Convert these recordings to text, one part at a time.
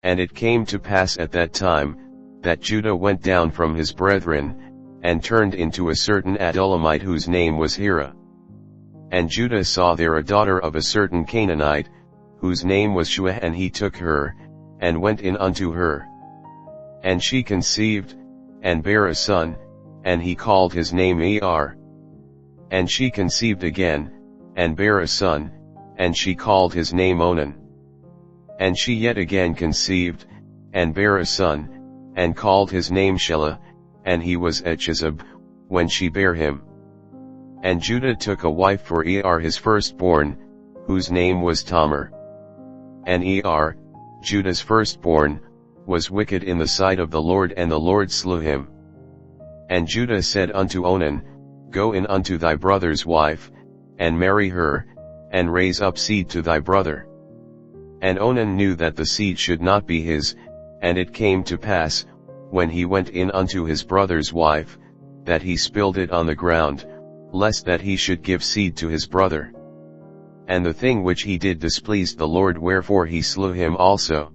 And it came to pass at that time, that Judah went down from his brethren, and turned into a certain Adullamite whose name was Hira. And Judah saw there a daughter of a certain Canaanite, whose name was Shua, and he took her, and went in unto her. And she conceived, and bare a son, and he called his name Er. And she conceived again, and bare a son, and she called his name Onan. And she yet again conceived, and bare a son, and called his name Shelah, and he was at Chizib, when she bare him. And Judah took a wife for Er his firstborn, whose name was Tamar. And Er, Judah's firstborn, was wicked in the sight of the Lord, and the Lord slew him. And Judah said unto Onan, Go in unto thy brother's wife, and marry her, and raise up seed to thy brother. And Onan knew that the seed should not be his, and it came to pass, when he went in unto his brother's wife, that he spilled it on the ground, lest that he should give seed to his brother. And the thing which he did displeased the Lord, wherefore he slew him also.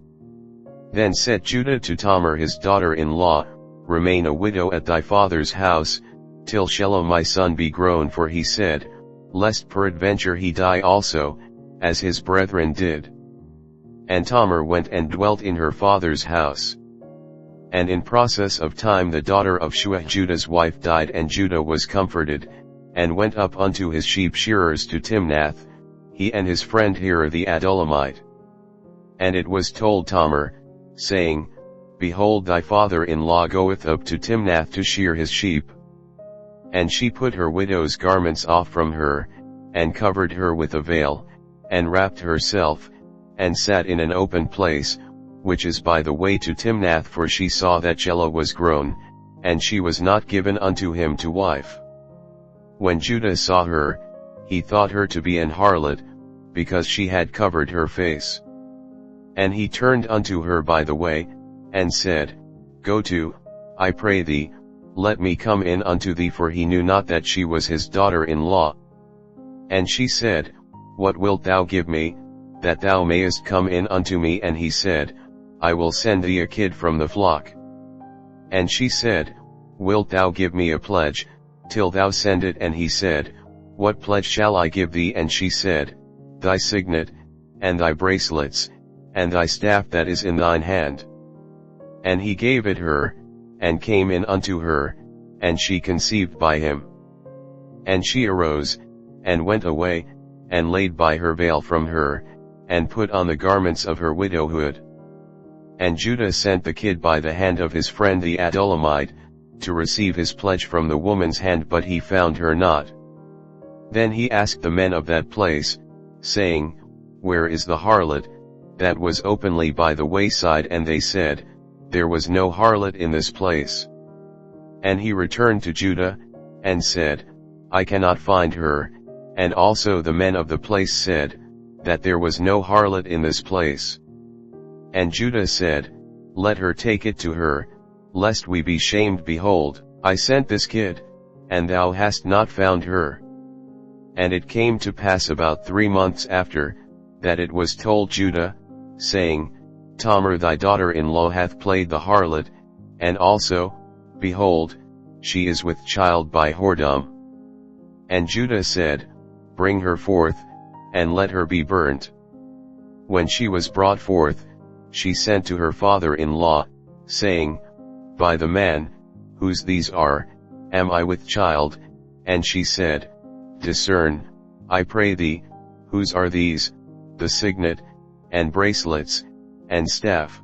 Then said Judah to Tamar his daughter-in-law, Remain a widow at thy father's house, till Shelah my son be grown, for he said, Lest peradventure he die also, as his brethren did. And Tamar went and dwelt in her father's house. And in process of time the daughter of Shua Judah's wife died, and Judah was comforted, and went up unto his sheep shearers to Timnath, he and his friend Hira the Adullamite. And it was told Tamar, saying, Behold, thy father-in-law goeth up to Timnath to shear his sheep. And she put her widow's garments off from her, and covered her with a veil, and wrapped herself, and sat in an open place, which is by the way to Timnath, for she saw that Shelah was grown, and she was not given unto him to wife. When Judah saw her, he thought her to be an harlot, because she had covered her face. And he turned unto her by the way, and said, Go to, I pray thee, let me come in unto thee, for he knew not that she was his daughter-in-law. And she said, What wilt thou give me, that thou mayest come in unto me? And he said, I will send thee a kid from the flock. And she said, Wilt thou give me a pledge, till thou send it? And he said, What pledge shall I give thee? And she said, Thy signet, and thy bracelets, and thy staff that is in thine hand. And he gave it her, and came in unto her, and she conceived by him. And she arose, and went away, and laid by her veil from her, and put on the garments of her widowhood. And Judah sent the kid by the hand of his friend the Adullamite, to receive his pledge from the woman's hand, but he found her not. Then he asked the men of that place, saying, Where is the harlot, that was openly by the wayside? And they said, There was no harlot in this place. And he returned to Judah, and said, I cannot find her, and also the men of the place said, that there was no harlot in this place. And Judah said, Let her take it to her, lest we be shamed. Behold, I sent this kid, and thou hast not found her. And it came to pass about 3 months after, that it was told Judah, saying, Tamar thy daughter-in-law hath played the harlot, and also, behold, she is with child by whoredom. And Judah said, Bring her forth, and let her be burnt. When she was brought forth, she sent to her father-in-law, saying, By the man, whose these are, am I with child? And she said, Discern, I pray thee, whose are these, the signet, and bracelets, and staff?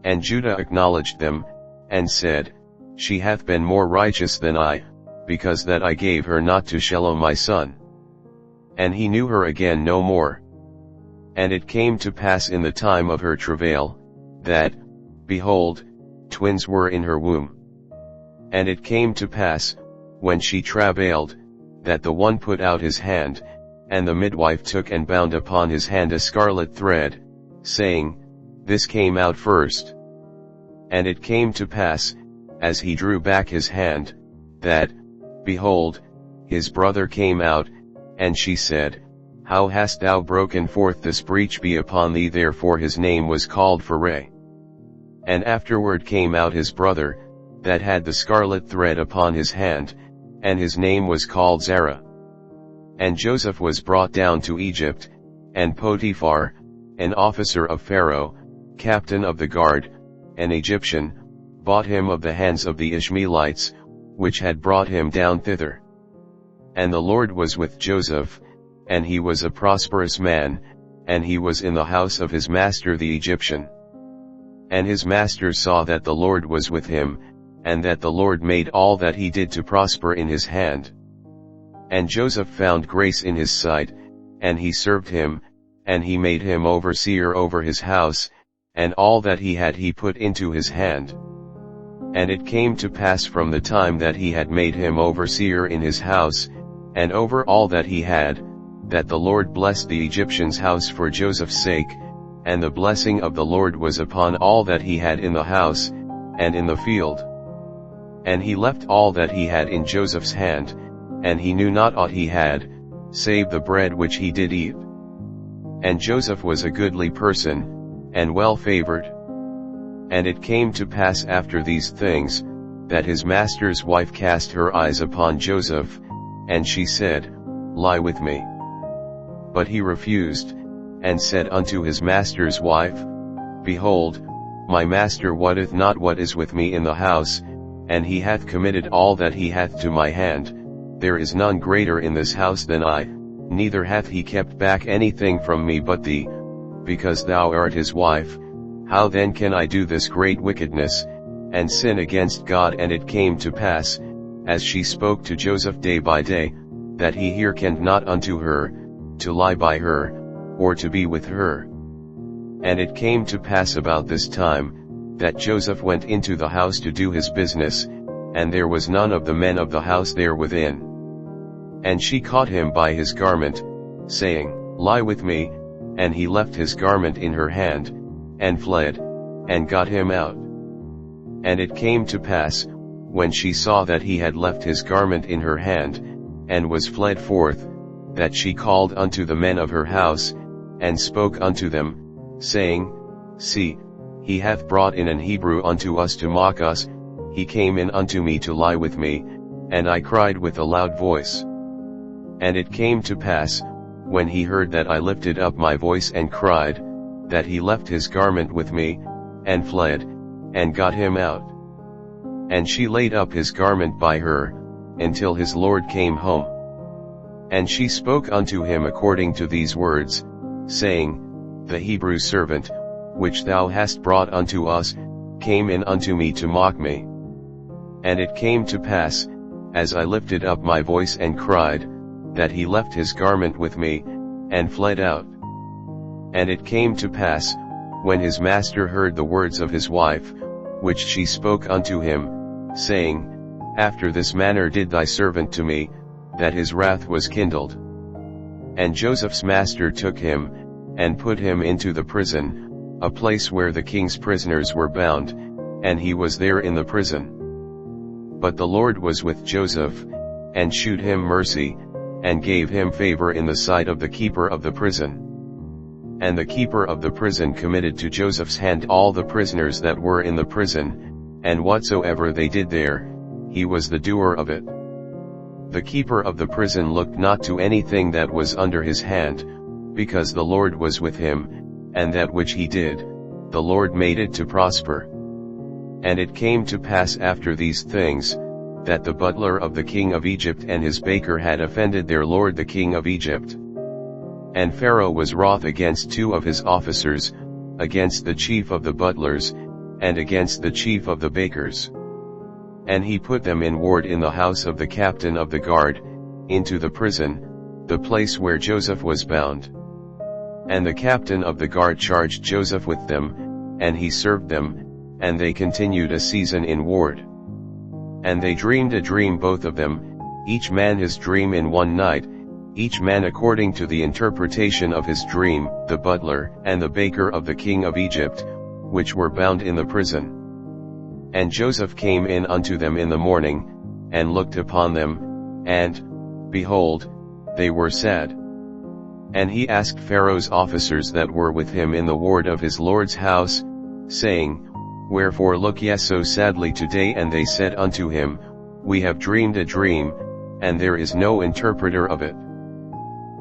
And Judah acknowledged them, and said, She hath been more righteous than I, because that I gave her not to Shelah my son. And he knew her again no more. And it came to pass in the time of her travail, that, behold, twins were in her womb. And it came to pass, when she travailed, that the one put out his hand, and the midwife took and bound upon his hand a scarlet thread, saying, This came out first. And it came to pass, as he drew back his hand, that, behold, his brother came out, and she said, how hast thou broken forth this breach be upon thee? Therefore his name was called Pharaoh. And afterward came out his brother, that had the scarlet thread upon his hand, and his name was called Zerah. And Joseph was brought down to Egypt, and Potiphar, an officer of Pharaoh, captain of the guard, an Egyptian, bought him of the hands of the Ishmaelites, which had brought him down thither. And the Lord was with Joseph, and he was a prosperous man, and he was in the house of his master the Egyptian. And his master saw that the Lord was with him, and that the Lord made all that he did to prosper in his hand. And Joseph found grace in his sight, and he served him, and he made him overseer over his house, and all that he had he put into his hand. And it came to pass from the time that he had made him overseer in his house, and over all that he had, that the Lord blessed the Egyptian's house for Joseph's sake, and the blessing of the Lord was upon all that he had in the house, and in the field. And he left all that he had in Joseph's hand, and he knew not aught he had, save the bread which he did eat. And Joseph was a goodly person, and well favored. And it came to pass after these things, that his master's wife cast her eyes upon Joseph, and she said, Lie with me. But he refused, and said unto his master's wife, Behold, my master wotteth not what is with me in the house, and he hath committed all that he hath to my hand. There is none greater in this house than I, neither hath he kept back anything from me but thee, because thou art his wife. How then can I do this great wickedness, and sin against God? And it came to pass, as she spoke to Joseph day by day, that he hearkened not unto her, to lie by her, or to be with her. And it came to pass about this time, that Joseph went into the house to do his business, and there was none of the men of the house there within. And she caught him by his garment, saying, Lie with me, and he left his garment in her hand, and fled, and got him out. And it came to pass, when she saw that he had left his garment in her hand, and was fled forth, that she called unto the men of her house, and spoke unto them, saying, See, he hath brought in an Hebrew unto us to mock us. He came in unto me to lie with me, and I cried with a loud voice. And it came to pass, when he heard that I lifted up my voice and cried, that he left his garment with me, and fled, and got him out. And she laid up his garment by her, until his Lord came home. And she spoke unto him according to these words, saying, The Hebrew servant, which thou hast brought unto us, came in unto me to mock me. And it came to pass, as I lifted up my voice and cried, that he left his garment with me, and fled out. And it came to pass, when his master heard the words of his wife, which she spoke unto him, saying, After this manner did thy servant to me, that his wrath was kindled. And Joseph's master took him, and put him into the prison, a place where the king's prisoners were bound, and he was there in the prison. But the Lord was with Joseph, and shewed him mercy, and gave him favor in the sight of the keeper of the prison. And the keeper of the prison committed to Joseph's hand all the prisoners that were in the prison, and whatsoever they did there, he was the doer of it. The keeper of the prison looked not to anything that was under his hand, because the Lord was with him, and that which he did, the Lord made it to prosper. And it came to pass after these things, that the butler of the king of Egypt and his baker had offended their lord the king of Egypt. And Pharaoh was wroth against two of his officers, against the chief of the butlers, and against the chief of the bakers. And he put them in ward in the house of the captain of the guard, into the prison, the place where Joseph was bound. And the captain of the guard charged Joseph with them, and he served them, and they continued a season in ward. And they dreamed a dream both of them, each man his dream in one night, each man according to the interpretation of his dream, the butler and the baker of the king of Egypt, which were bound in the prison. And Joseph came in unto them in the morning, and looked upon them, and, behold, they were sad. And he asked Pharaoh's officers that were with him in the ward of his lord's house, saying, Wherefore look ye so sadly today? And they said unto him, We have dreamed a dream, and there is no interpreter of it.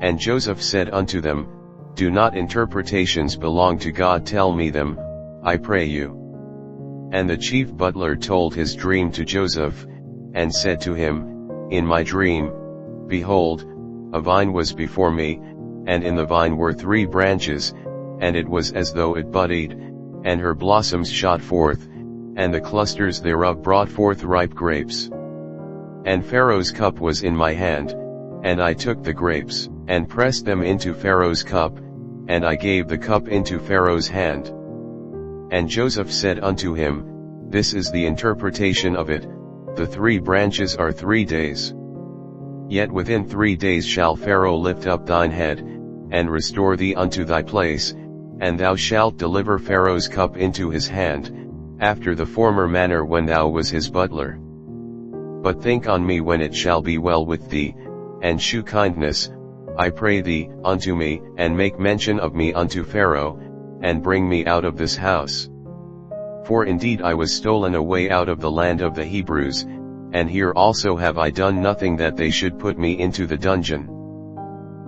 And Joseph said unto them, Do not interpretations belong to God? Tell me them, I pray you. And the chief butler told his dream to Joseph, and said to him, In my dream, behold, a vine was before me, and in the vine were 3 branches, and it was as though it budded, and her blossoms shot forth, and the clusters thereof brought forth ripe grapes. And Pharaoh's cup was in my hand, and I took the grapes, and pressed them into Pharaoh's cup, and I gave the cup into Pharaoh's hand. And Joseph said unto him, This is the interpretation of it, the 3 branches are 3 days. Yet within 3 days shall Pharaoh lift up thine head, and restore thee unto thy place, and thou shalt deliver Pharaoh's cup into his hand, after the former manner when thou was his butler. But think on me when it shall be well with thee, and shew kindness, I pray thee, unto me, and make mention of me unto Pharaoh, and bring me out of this house. For indeed I was stolen away out of the land of the Hebrews, and here also have I done nothing that they should put me into the dungeon.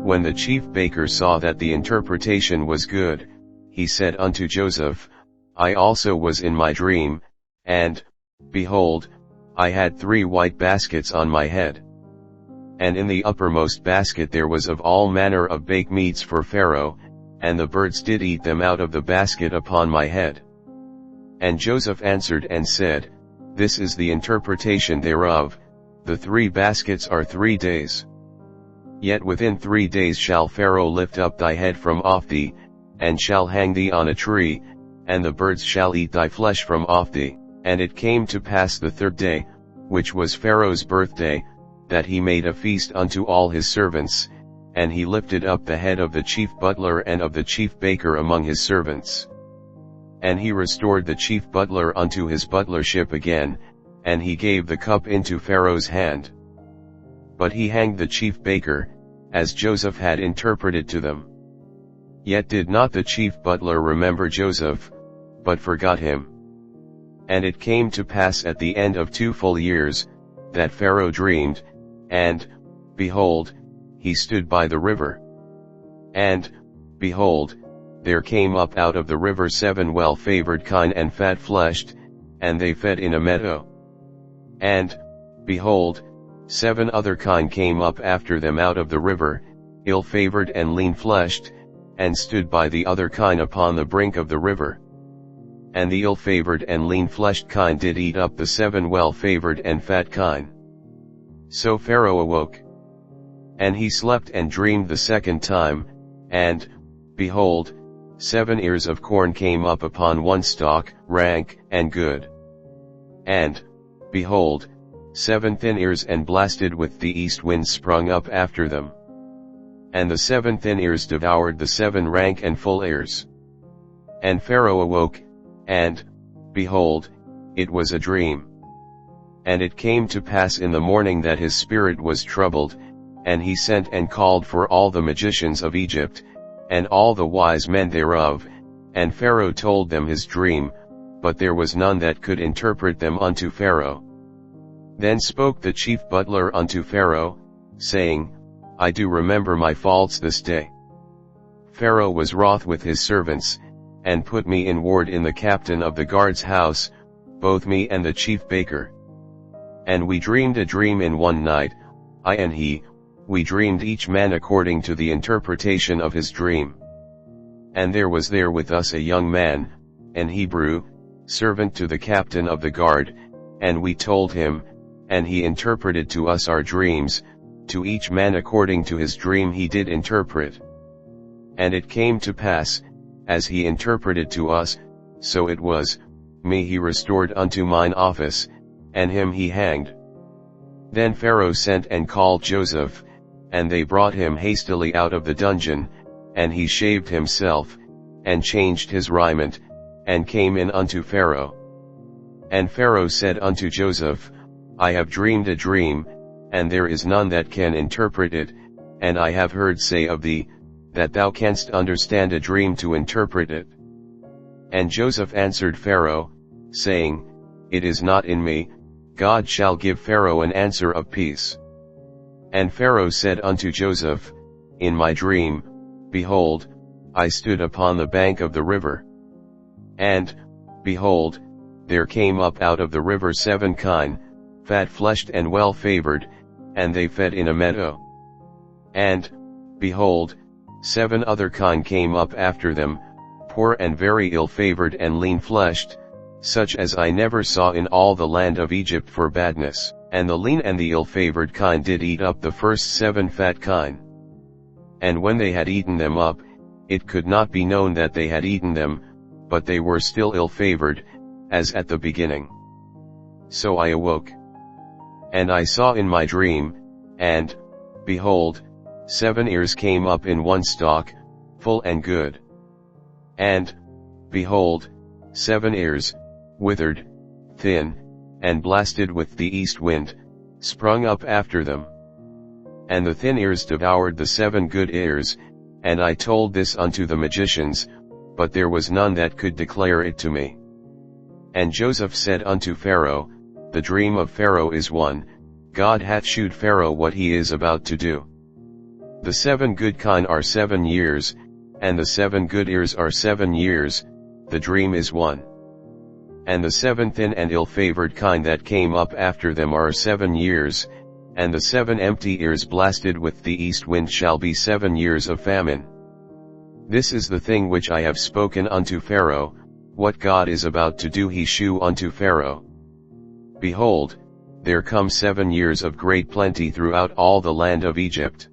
When the chief baker saw that the interpretation was good, he said unto Joseph, I also was in my dream, and, behold, I had 3 white baskets on my head. And in the uppermost basket there was of all manner of baked meats for Pharaoh, and the birds did eat them out of the basket upon my head. And Joseph answered and said, This is the interpretation thereof, the 3 baskets are 3 days. Yet within 3 days shall Pharaoh lift up thy head from off thee, and shall hang thee on a tree, and the birds shall eat thy flesh from off thee. And it came to pass the 3rd day, which was Pharaoh's birthday, that he made a feast unto all his servants, and he lifted up the head of the chief butler and of the chief baker among his servants. And he restored the chief butler unto his butlership again, and he gave the cup into Pharaoh's hand. But he hanged the chief baker, as Joseph had interpreted to them. Yet did not the chief butler remember Joseph, but forgot him. And it came to pass at the end of 2 full years, that Pharaoh dreamed, and, behold, he stood by the river. And, behold, there came up out of the river 7 well-favored kine and fat-fleshed, and they fed in a meadow. And, behold, 7 other kine came up after them out of the river, ill-favored and lean-fleshed, and stood by the other kine upon the brink of the river. And the ill-favored and lean-fleshed kine did eat up the 7 well-favored and fat kine. So Pharaoh awoke. And he slept and dreamed the 2nd time, and, behold, 7 ears of corn came up upon one stalk, rank, and good. And, behold, 7 thin ears and blasted with the east wind sprung up after them. And the 7 thin ears devoured the 7 rank and full ears. And Pharaoh awoke, and, behold, it was a dream. And it came to pass in the morning that his spirit was troubled, and he sent and called for all the magicians of Egypt, and all the wise men thereof, and Pharaoh told them his dream, but there was none that could interpret them unto Pharaoh. Then spoke the chief butler unto Pharaoh, saying, I do remember my faults this day. Pharaoh was wroth with his servants, and put me in ward in the captain of the guard's house, both me and the chief baker. And we dreamed a dream in one night, I and he, we dreamed each man according to the interpretation of his dream. And there was there with us a young man, an Hebrew, servant to the captain of the guard, and we told him, and he interpreted to us our dreams, to each man according to his dream he did interpret. And it came to pass, as he interpreted to us, so it was, me he restored unto mine office, and him he hanged. Then Pharaoh sent and called Joseph, and they brought him hastily out of the dungeon, and he shaved himself, and changed his raiment, and came in unto Pharaoh. And Pharaoh said unto Joseph, I have dreamed a dream, and there is none that can interpret it, and I have heard say of thee, that thou canst understand a dream to interpret it. And Joseph answered Pharaoh, saying, It is not in me, God shall give Pharaoh an answer of peace. And Pharaoh said unto Joseph, In my dream, behold, I stood upon the bank of the river. And, behold, there came up out of the river 7 kine, fat-fleshed and well-favored, and they fed in a meadow. And, behold, 7 other kine came up after them, poor and very ill-favored and lean-fleshed, such as I never saw in all the land of Egypt for badness. And the lean and the ill-favored kine did eat up the first 7 fat kine. And when they had eaten them up, it could not be known that they had eaten them, but they were still ill-favored, as at the beginning. So I awoke. And I saw in my dream, and, behold, 7 ears came up in one stalk, full and good. And, behold, 7 ears, withered, thin, and blasted with the east wind, sprung up after them. And the thin ears devoured the 7 good ears, and I told this unto the magicians, but there was none that could declare it to me. And Joseph said unto Pharaoh, The dream of Pharaoh is one, God hath shewed Pharaoh what he is about to do. The 7 good kine are 7 years, and the 7 good ears are 7 years, the dream is one. And the 7 thin and ill-favored kine that came up after them are 7 years, and the 7 empty ears blasted with the east wind shall be 7 years of famine. This is the thing which I have spoken unto Pharaoh, what God is about to do he shew unto Pharaoh. Behold, there come 7 years of great plenty throughout all the land of Egypt.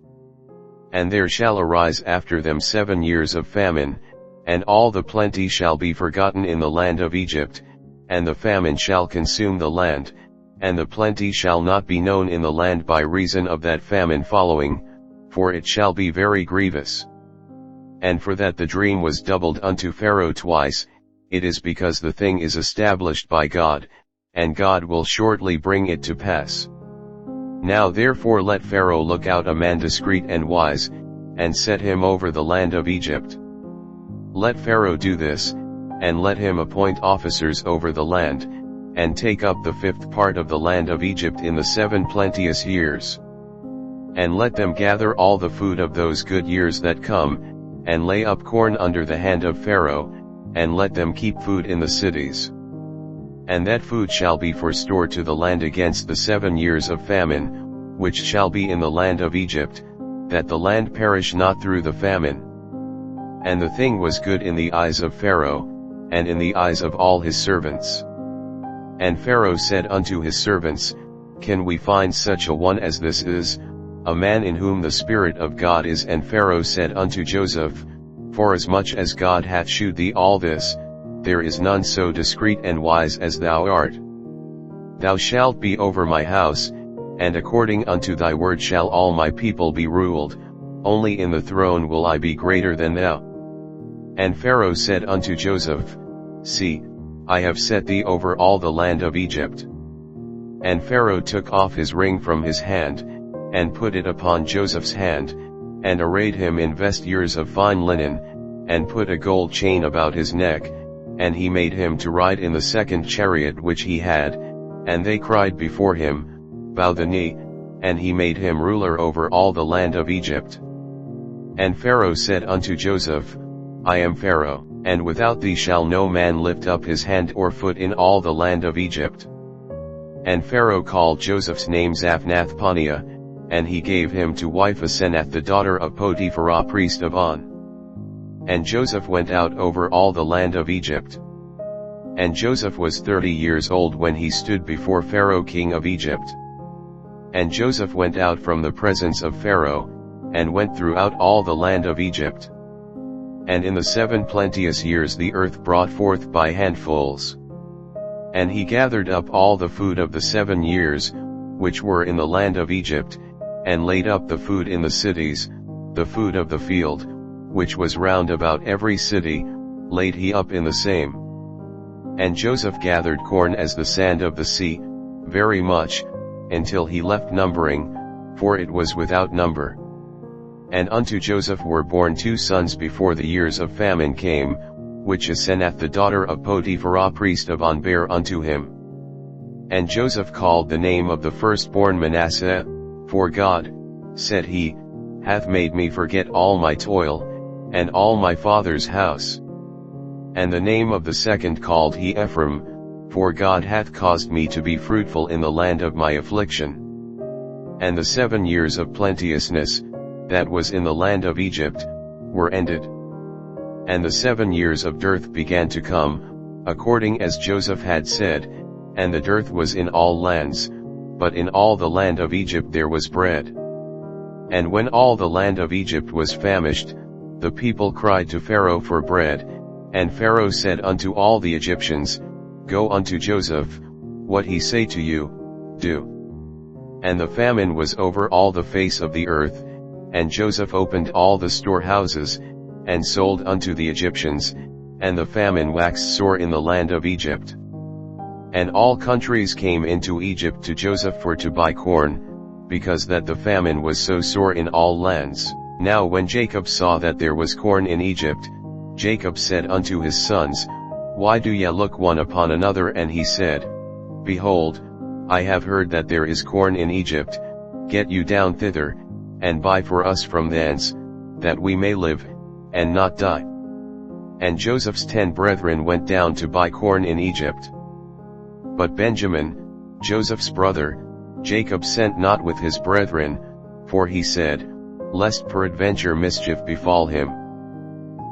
And there shall arise after them 7 years of famine, and all the plenty shall be forgotten in the land of Egypt, and the famine shall consume the land, and the plenty shall not be known in the land by reason of that famine following, for it shall be very grievous. And for that the dream was doubled unto Pharaoh twice, it is because the thing is established by God, and God will shortly bring it to pass. Now therefore let Pharaoh look out a man discreet and wise, and set him over the land of Egypt. Let Pharaoh do this, and let him appoint officers over the land, and take up the 5th part of the land of Egypt in the 7 plenteous years. And let them gather all the food of those good years that come, and lay up corn under the hand of Pharaoh, and let them keep food in the cities. And that food shall be for store to the land against the 7 years of famine, which shall be in the land of Egypt, that the land perish not through the famine. And the thing was good in the eyes of Pharaoh, and in the eyes of all his servants. And Pharaoh said unto his servants, Can we find such a one as this is, a man in whom the Spirit of God is? And Pharaoh said unto Joseph, Forasmuch as God hath shewed thee all this, there is none so discreet and wise as thou art. Thou shalt be over my house, and according unto thy word shall all my people be ruled, only in the throne will I be greater than thou. And Pharaoh said unto Joseph, See, I have set thee over all the land of Egypt. And Pharaoh took off his ring from his hand, and put it upon Joseph's hand, and arrayed him in vestures of fine linen, and put a gold chain about his neck, and he made him to ride in the 2nd chariot which he had, and they cried before him, Bow the knee, and he made him ruler over all the land of Egypt. And Pharaoh said unto Joseph, I am Pharaoh, and without thee shall no man lift up his hand or foot in all the land of Egypt. And Pharaoh called Joseph's name Zaphnath-Paneah, and he gave him to wife Asenath the daughter of Potiphera priest of On. And Joseph went out over all the land of Egypt. And Joseph was 30 years old when he stood before Pharaoh king of Egypt. And Joseph went out from the presence of Pharaoh, and went throughout all the land of Egypt. And in the 7 plenteous years the earth brought forth by handfuls. And he gathered up all the food of the 7 years, which were in the land of Egypt, and laid up the food in the cities, the food of the field, which was round about every city, laid he up in the same. And Joseph gathered corn as the sand of the sea, very much, until he left numbering, for it was without number. And unto Joseph were born 2 sons before the years of famine came, which Asenath the daughter of Potiphar priest of On bare unto him. And Joseph called the name of the firstborn Manasseh, for God, said he, hath made me forget all my toil, and all my father's house. And the name of the second called he Ephraim, for God hath caused me to be fruitful in the land of my affliction. And the 7 years of plenteousness, that was in the land of Egypt, were ended. And the 7 years of dearth began to come, according as Joseph had said, and the dearth was in all lands, but in all the land of Egypt there was bread. And when all the land of Egypt was famished, the people cried to Pharaoh for bread, and Pharaoh said unto all the Egyptians, Go unto Joseph, what he say to you, do. And the famine was over all the face of the earth, and Joseph opened all the storehouses, and sold unto the Egyptians, and the famine waxed sore in the land of Egypt. And all countries came into Egypt to Joseph for to buy corn, because that the famine was so sore in all lands. Now when Jacob saw that there was corn in Egypt, Jacob said unto his sons, Why do ye look one upon another? And he said, Behold, I have heard that there is corn in Egypt, get you down thither, and buy for us from thence, that we may live, and not die. And Joseph's 10 brethren went down to buy corn in Egypt. But Benjamin, Joseph's brother, Jacob sent not with his brethren, for he said, Lest peradventure mischief befall him.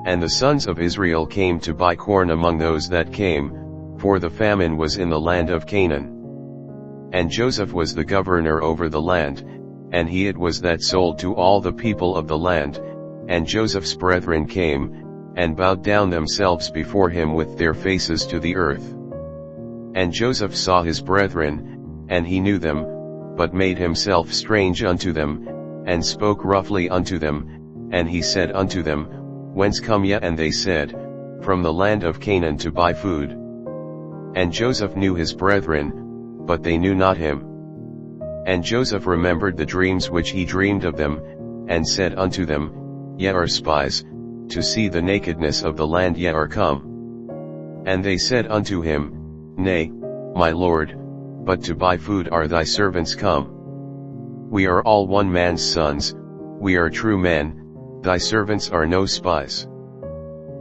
And the sons of Israel came to buy corn among those that came, for the famine was in the land of Canaan. And Joseph was the governor over the land, and he it was that sold to all the people of the land. And Joseph's brethren came, and bowed down themselves before him with their faces to the earth. And Joseph saw his brethren, and he knew them, but made himself strange unto them, and spoke roughly unto them, and he said unto them, Whence come ye? And they said, From the land of Canaan to buy food. And Joseph knew his brethren, but they knew not him. And Joseph remembered the dreams which he dreamed of them, and said unto them, Ye are spies, to see the nakedness of the land ye are come. And they said unto him, Nay, my lord, but to buy food are thy servants come. We are all one man's sons, we are true men, thy servants are no spies.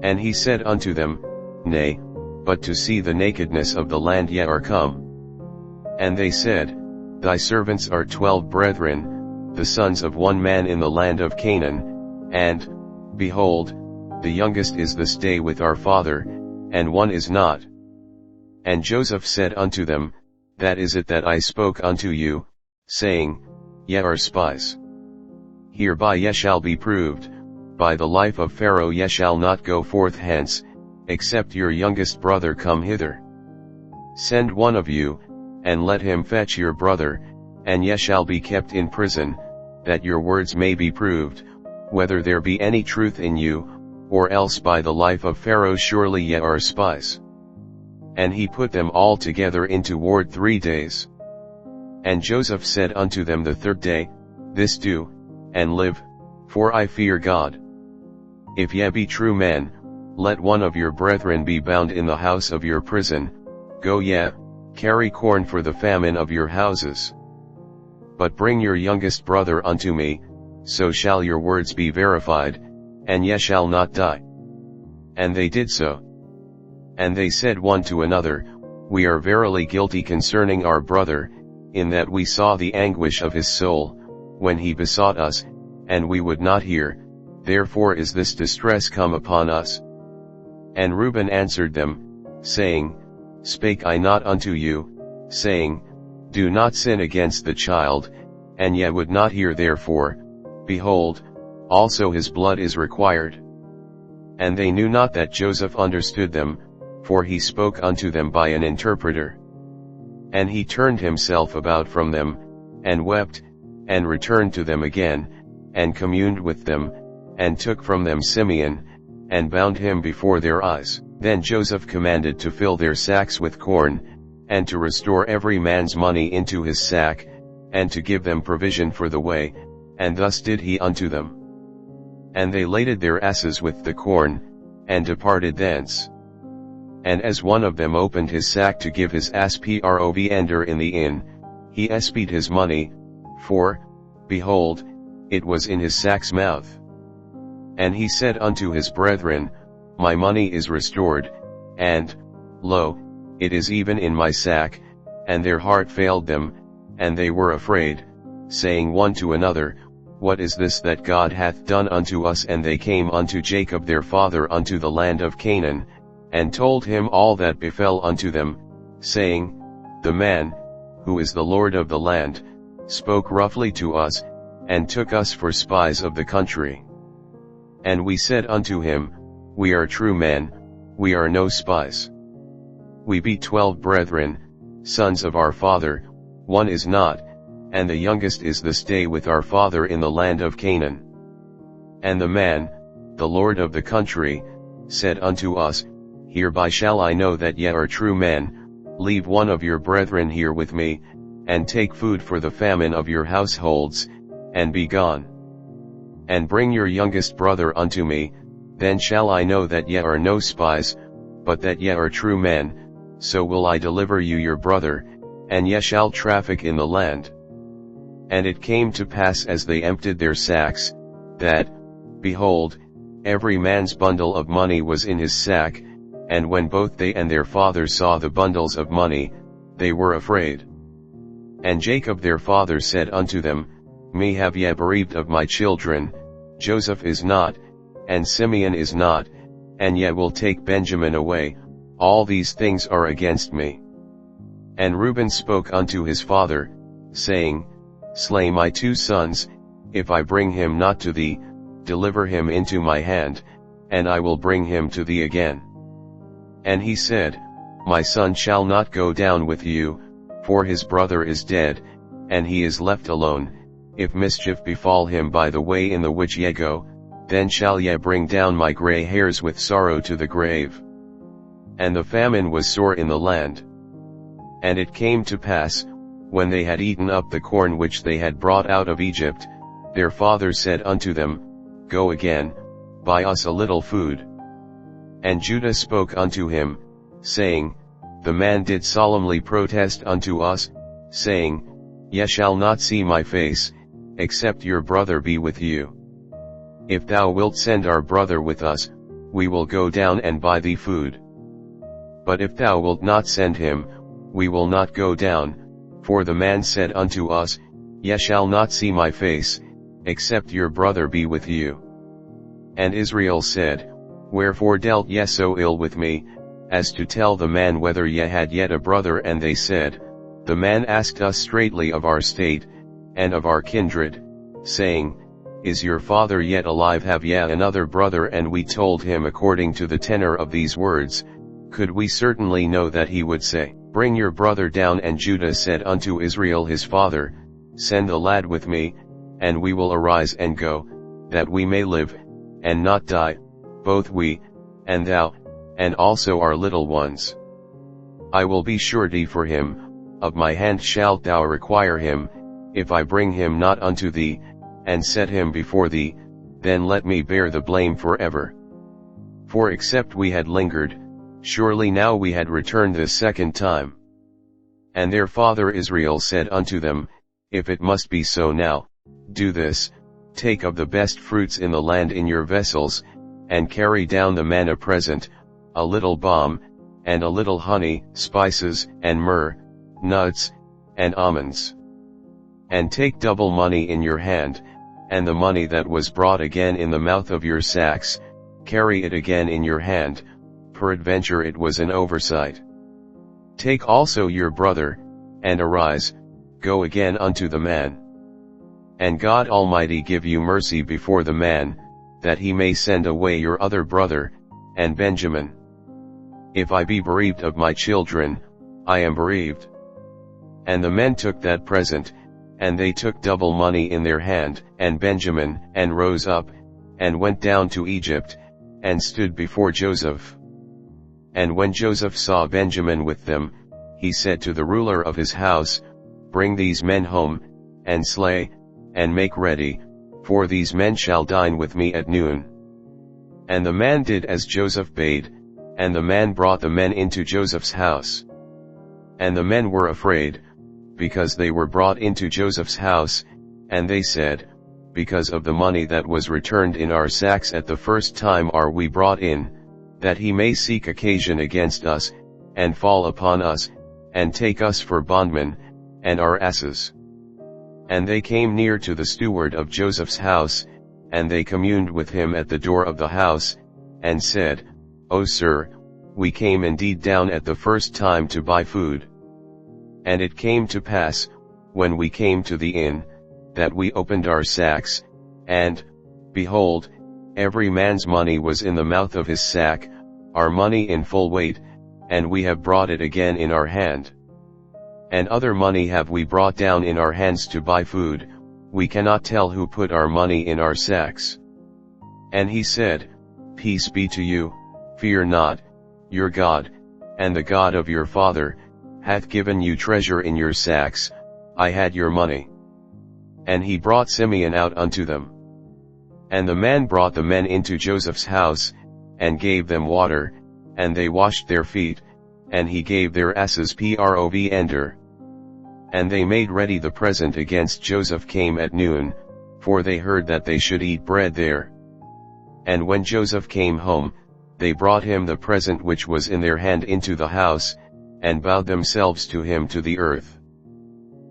And he said unto them, Nay, but to see the nakedness of the land ye are come. And they said, Thy servants are 12 brethren, the sons of one man in the land of Canaan, and, behold, the youngest is this day with our father, and one is not. And Joseph said unto them, That is it that I spoke unto you, saying, Ye are spies. Hereby ye shall be proved, by the life of Pharaoh ye shall not go forth hence, except your youngest brother come hither. Send one of you, and let him fetch your brother, and ye shall be kept in prison, that your words may be proved, whether there be any truth in you, or else by the life of Pharaoh surely ye are spies. And he put them all together into ward 3 days. And Joseph said unto them the 3rd day, This do, and live, for I fear God. If ye be true men, let one of your brethren be bound in the house of your prison, go ye, carry corn for the famine of your houses. But bring your youngest brother unto me, so shall your words be verified, and ye shall not die. And they did so. And they said one to another, We are verily guilty concerning our brother, in that we saw the anguish of his soul, when he besought us, and we would not hear, therefore is this distress come upon us. And Reuben answered them, saying, Spake I not unto you, saying, Do not sin against the child, and ye would not hear therefore, behold, also his blood is required. And they knew not that Joseph understood them, for he spoke unto them by an interpreter. And he turned himself about from them, and wept, and returned to them again, and communed with them, and took from them Simeon, and bound him before their eyes. Then Joseph commanded to fill their sacks with corn, and to restore every man's money into his sack, and to give them provision for the way, and thus did he unto them. And they laded their asses with the corn, and departed thence. And as one of them opened his sack to give his ass provender in the inn, he espied his money, for, behold, it was in his sack's mouth. And he said unto his brethren, My money is restored, and, lo, it is even in my sack. And their heart failed them, and they were afraid, saying one to another, What is this that God hath done unto us? And they came unto Jacob their father unto the land of Canaan, and told him all that befell unto them, saying, The man, who is the Lord of the land, spoke roughly to us, and took us for spies of the country. And we said unto him, We are true men, we are no spies. We be 12 brethren, sons of our father, one is not, and the youngest is this day with our father in the land of Canaan. And the man, the Lord of the country, said unto us, Hereby shall I know that ye are true men. Leave one of your brethren here with me, and take food for the famine of your households, and be gone. And bring your youngest brother unto me, then shall I know that ye are no spies, but that ye are true men. So will I deliver you your brother, and ye shall traffic in the land. And it came to pass as they emptied their sacks, that, behold, every man's bundle of money was in his sack, and when both they and their father saw the bundles of money, they were afraid. And Jacob their father said unto them, Me have ye bereaved of my children, Joseph is not, and Simeon is not, and ye will take Benjamin away. All these things are against me. And Reuben spoke unto his father, saying, Slay my 2 sons, if I bring him not to thee, deliver him into my hand, and I will bring him to thee again. And he said, My son shall not go down with you, for his brother is dead, and he is left alone. If mischief befall him by the way in the which ye go, then shall ye bring down my gray hairs with sorrow to the grave. And the famine was sore in the land. And it came to pass, when they had eaten up the corn which they had brought out of Egypt, their father said unto them, Go again, buy us a little food. And Judah spoke unto him, saying, The man did solemnly protest unto us, saying, Ye shall not see my face, except your brother be with you. If thou wilt send our brother with us, we will go down and buy thee food. But if thou wilt not send him, we will not go down, for the man said unto us, Ye shall not see my face, except your brother be with you. And Israel said, Wherefore dealt ye so ill with me, as to tell the man whether ye had yet a brother? And they said, The man asked us straitly of our state, and of our kindred, saying, Is your father yet alive? Have ye another brother? And we told him according to the tenor of these words. Could we certainly know that he would say, Bring your brother down? And Judah said unto Israel his father, Send the lad with me, and we will arise and go, that we may live, and not die, both we, and thou, and also our little ones. I will be surety for him, of my hand shalt thou require him, if I bring him not unto thee, and set him before thee, then let me bear the blame forever. For except we had lingered, surely now we had returned this second time. And their father Israel said unto them, If it must be so now, do this, take of the best fruits in the land in your vessels, and carry down the manna present, a little balm, and a little honey, spices, and myrrh, nuts, and almonds. And take double money in your hand, and the money that was brought again in the mouth of your sacks, carry it again in your hand, peradventure it was an oversight. Take also your brother, and arise, go again unto the man. And God Almighty give you mercy before the man, that he may send away your other brother, and Benjamin. If I be bereaved of my children, I am bereaved. And the men took that present, and they took double money in their hand, and Benjamin, and rose up, and went down to Egypt, and stood before Joseph. And when Joseph saw Benjamin with them, he said to the ruler of his house, Bring these men home, and slay, and make ready, for these men shall dine with me at noon. And the man did as Joseph bade, and the man brought the men into Joseph's house. And the men were afraid, because they were brought into Joseph's house, and they said, because of the money that was returned in our sacks at the first time are we brought in, that he may seek occasion against us, and fall upon us, and take us for bondmen, and our asses. And they came near to the steward of Joseph's house, and they communed with him at the door of the house, and said, O sir, we came indeed down at the first time to buy food. And it came to pass, when we came to the inn, that we opened our sacks, and, behold, every man's money was in the mouth of his sack, our money in full weight, and we have brought it again in our hand. And other money have we brought down in our hands to buy food, we cannot tell who put our money in our sacks. And he said, Peace be to you, fear not, your God, and the God of your father, hath given you treasure in your sacks, I had your money. And he brought Simeon out unto them. And the man brought the men into Joseph's house, and gave them water, and they washed their feet, and he gave their asses provender. And they made ready the present against Joseph came at noon, for they heard that they should eat bread there. And when Joseph came home, they brought him the present which was in their hand into the house, and bowed themselves to him to the earth.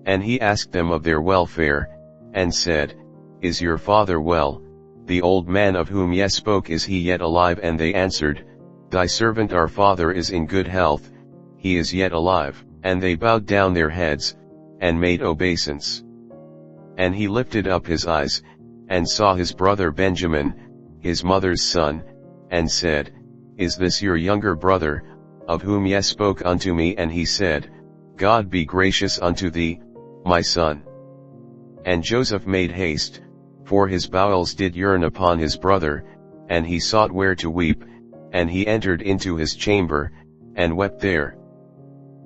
And he asked them of their welfare, and said, Is your father well, the old man of whom ye spoke, is he yet alive? And they answered, Thy servant our father is in good health, he is yet alive. And they bowed down their heads, and made obeisance. And he lifted up his eyes, and saw his brother Benjamin, his mother's son, and said, Is this your younger brother, of whom ye spoke unto me? And he said, God be gracious unto thee, my son. And Joseph made haste, for his bowels did yearn upon his brother, and he sought where to weep, and he entered into his chamber, and wept there.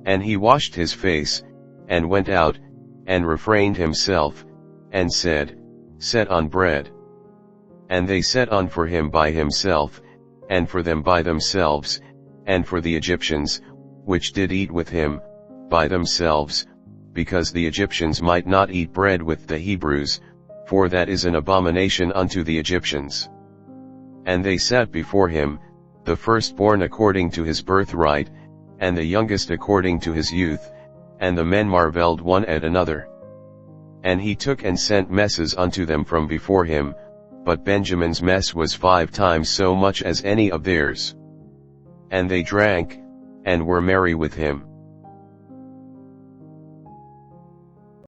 And he washed his face, and went out, and refrained himself, and said, Set on bread. And they set on for him by himself, and for them by themselves, and for the Egyptians, which did eat with him, by themselves, because the Egyptians might not eat bread with the Hebrews, for that is an abomination unto the Egyptians. And they sat before him, the firstborn according to his birthright, and the youngest according to his youth, and the men marveled one at another. And he took and sent messes unto them from before him, but Benjamin's mess was 5 times so much as any of theirs. And they drank, and were merry with him.